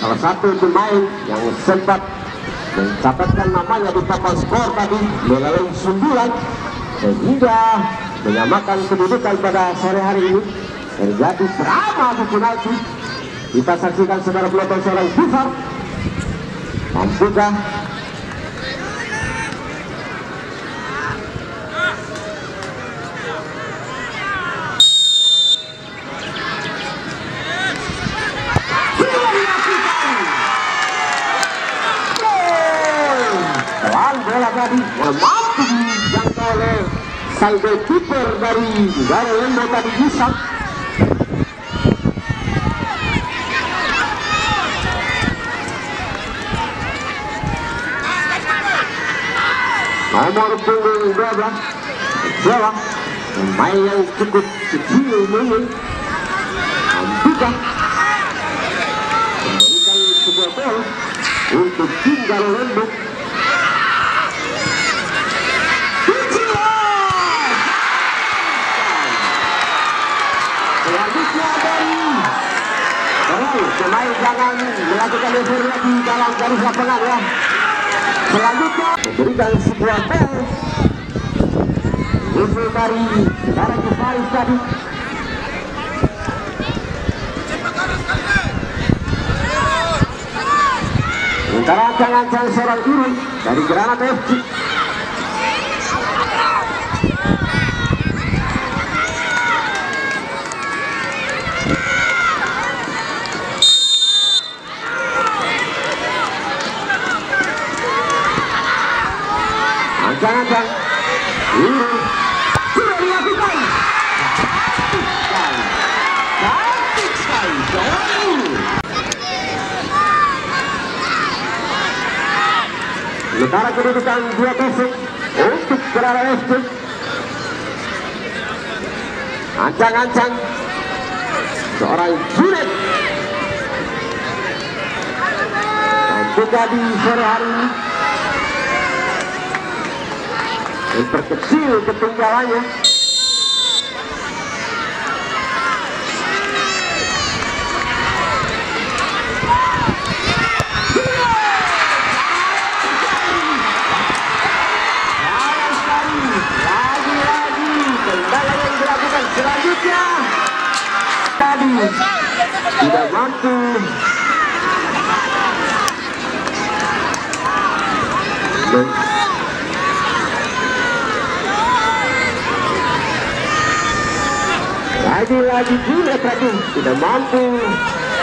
salah satu pemain yang sempat mencatatkan namanya di papan skor tadi melalui sundulan sehingga menyamakan kedudukan pada sore hari ini. Terjadi drama di penalti. Kita saksikan saudara penonton seorang Gifar. Mampukah bola tadi mampu dijangkau oleh sang goalkeeper dari negara Lembo tadi Isak. Nomor punggung 12 Jawa, pemain yang cukup kecil mungkin, mampukah memberikan sebuah gol untuk tim Garo Lembo. Pemain jangan melakukan evaluasi dalam garis lapangan ya. Selanjutnya memberikan sebuah gol usul dari saudara Faris tadi. Sementara ancang-ancang seorang Irun dari Granat FC. Ancang-ancang Irun sudah dilakukan. Cantik sekali. Sementara kedudukan 2-0 untuk Granat FC. Ancang-ancang seorang Junet mampukah di sore hari ini memperkecil ketinggalannya. Lagi-lagi tendangan yang dilakukan selanjutnya tadi tidak mampu lagi-lagi juga tadi tidak mampu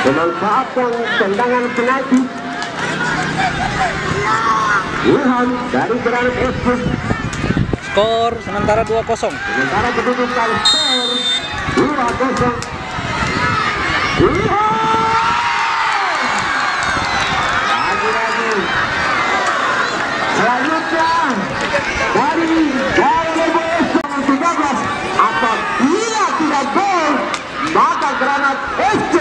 memanfaatkan tendangan penalti. Ilham dari Granat FC. Skor sementara 2-0. Sementara kedudukan skor 2-0. Ilham lagi-lagi. Selanjutnya dari Lembo FC 13. Apabila tidak gol, maka Granat FC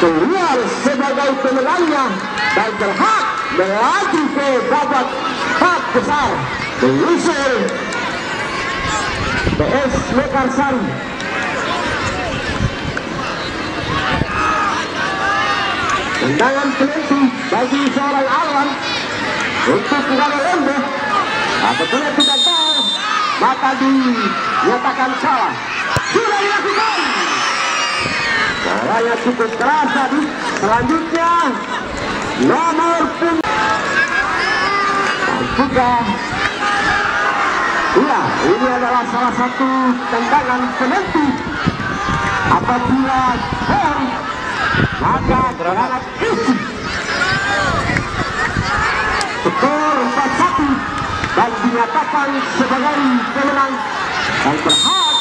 keluar sebagai pemenangnya dan berhak melaju ke babak 4 besar menyusul PS Mekarsari. Tendangan penalti bagi seorang Alwan untuk Granat Lembo. Apabila tidak gol, maka dinyatakan salah. Sudah dilakukan. Bolanya cukup keras tadi. Selanjutnya nomor punggung juga. Iya, ini adalah salah satu tendangan penalti. Apabila gol, maka Granat FC skor 4-1 dan dinyatakan sebagai pemenang dan berhak.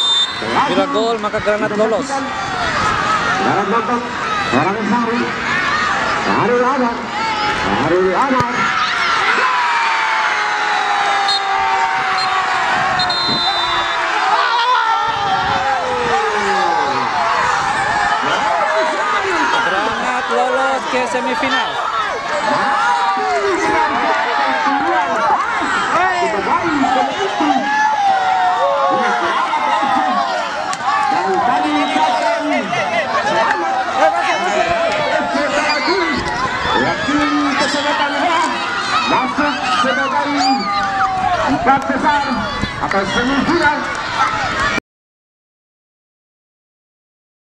Bila gol maka Granat lolos. Granat nonton orang Sari Anwar. Granat lolos ke semifinal. sebagai empat besar atau semifinal